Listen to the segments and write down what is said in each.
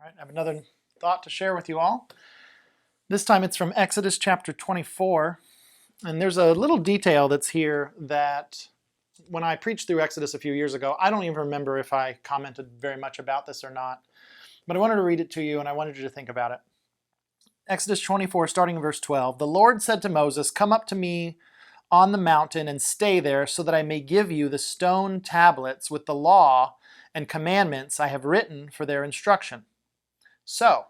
right, I have another thought to share with you all. This time it's from Exodus chapter 24. And there's a little detail that's here that when I preached through Exodus a few years ago, I don't even remember if I commented very much about this or not. But I wanted to read it to you and I wanted you to think about it. Exodus 24, starting in verse 12. The Lord said to Moses, "Come up to me on the mountain and stay there so that I may give you the stone tablets with the law and commandments I have written for their instruction." So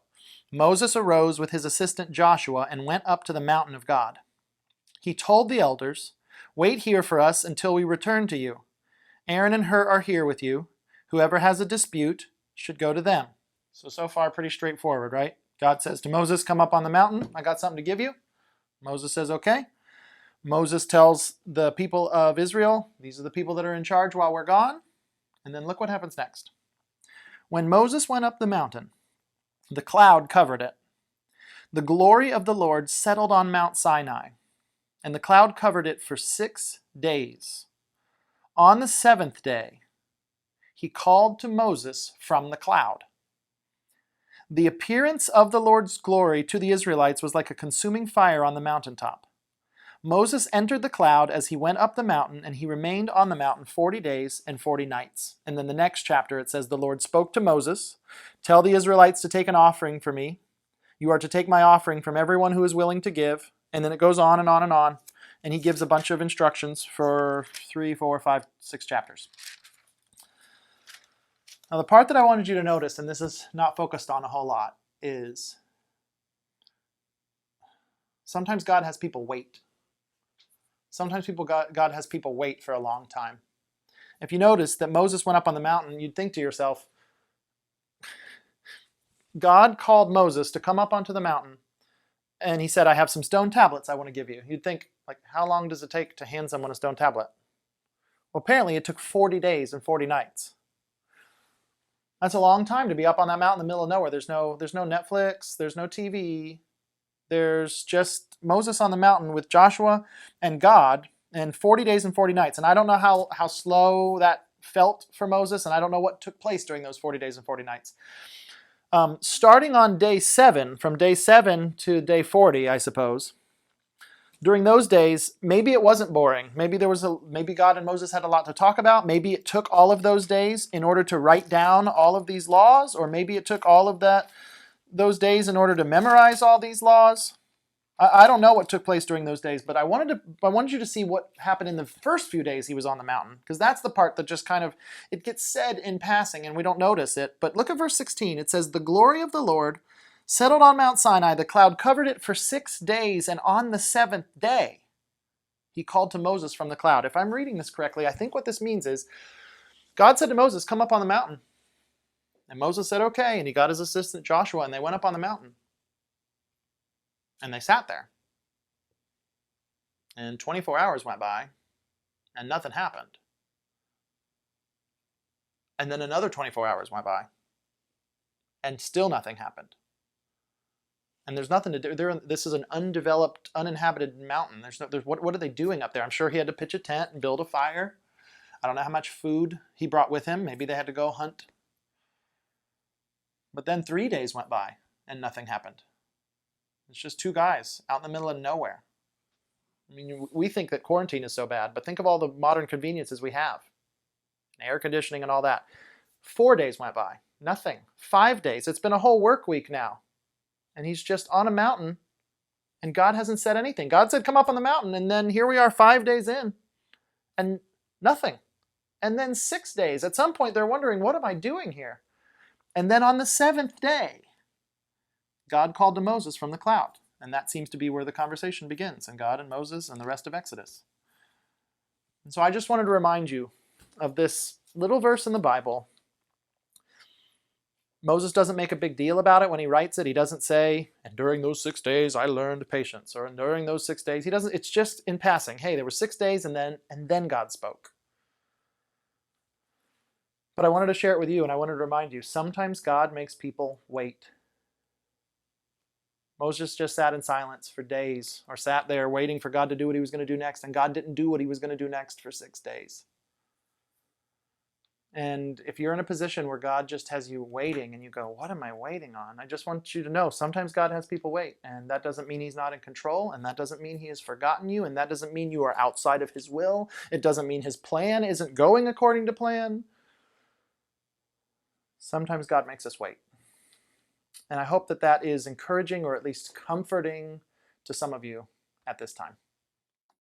Moses arose with his assistant Joshua and went up to the mountain of God. He told the elders, "Wait here for us until we return to you. Aaron and Hur are here with you. Whoever has a dispute should go to them." So far, pretty straightforward, right? God says to Moses, "Come up on the mountain. I got something to give you." Moses says, "Okay." Moses tells the people of Israel, "These are the people that are in charge while we're gone." And then look what happens next. When Moses went up the mountain, the cloud covered it. The glory of the Lord settled on Mount Sinai, and the cloud covered it for 6 days. On the 7th day, he called to Moses from the cloud. The appearance of the Lord's glory to the Israelites was like a consuming fire on the mountaintop. Moses entered the cloud as he went up the mountain, and he remained on the mountain 40 days and 40 nights. And then the next chapter, it says, the Lord spoke to Moses, "Tell the Israelites to take an offering for me. You are to take my offering from everyone who is willing to give." And then it goes on and on and on. And he gives a bunch of instructions for 3, 4, 5, 6 chapters. Now, the part that I wanted you to notice, and this is not focused on a whole lot, is sometimes God has people wait. Sometimes God has people wait for a long time. If you notice that Moses went up on the mountain, you'd think to yourself, God called Moses to come up onto the mountain, and he said, "I have some stone tablets I want to give you." You'd think, like, how long does it take to hand someone a stone tablet? Well, apparently it took 40 days and 40 nights. That's a long time to be up on that mountain in the middle of nowhere. There's no Netflix, there's no TV. There's just Moses on the mountain with Joshua and God, and 40 days and 40 nights. And I don't know how slow that felt for Moses, and I don't know what took place during those 40 days and 40 nights. Starting on day 7, from day 7 to day 40, I suppose, during those days, maybe it wasn't boring. Maybe God and Moses had a lot to talk about. Maybe it took all of those days in order to write down all of these laws, or maybe it took all of those days in order to memorize all these laws. I don't know what took place during those days, but I wanted you to see what happened in the first few days he was on the mountain, because that's the part that just kind of, it gets said in passing and we don't notice it. But look at verse 16. It says, "The glory of the Lord settled on Mount Sinai. The cloud covered it for 6 days, and on the 7th day, he called to Moses from the cloud." If I'm reading this correctly, I think what this means is God said to Moses, "Come up on the mountain." And Moses said, "Okay." And he got his assistant Joshua, and they went up on the mountain. And they sat there. And 24 hours went by, and nothing happened. And then another 24 hours went by, and still nothing happened. And there's nothing to do. This is an undeveloped, uninhabited mountain. What are they doing up there? I'm sure he had to pitch a tent and build a fire. I don't know how much food he brought with him. Maybe they had to go hunt. But then 3 days went by, and nothing happened. It's just 2 guys out in the middle of nowhere. I mean, we think that quarantine is so bad, but think of all the modern conveniences we have. Air conditioning and all that. 4 days went by. Nothing. 5 days. It's been a whole work week now. And he's just on a mountain, and God hasn't said anything. God said, "Come up on the mountain," and then here we are 5 days in, and nothing. And then 6 days. At some point, they're wondering, what am I doing here? And then on the 7th day, God called to Moses from the cloud. And that seems to be where the conversation begins, and God and Moses and the rest of Exodus. And so I just wanted to remind you of this little verse in the Bible. Moses doesn't make a big deal about it when he writes it. He doesn't say, "And during those 6 days I learned patience," or "during those 6 days." He doesn't. It's just in passing. Hey, there were 6 days, and then God spoke. But I wanted to share it with you, and I wanted to remind you, sometimes God makes people wait. Moses just sat in silence for days, or sat there waiting for God to do what he was going to do next, and God didn't do what he was going to do next for 6 days. And if you're in a position where God just has you waiting and you go, what am I waiting on? I just want you to know sometimes God has people wait, and that doesn't mean he's not in control, and that doesn't mean he has forgotten you, and that doesn't mean you are outside of his will. It doesn't mean his plan isn't going according to plan. Sometimes God makes us wait. And I hope that that is encouraging or at least comforting to some of you at this time.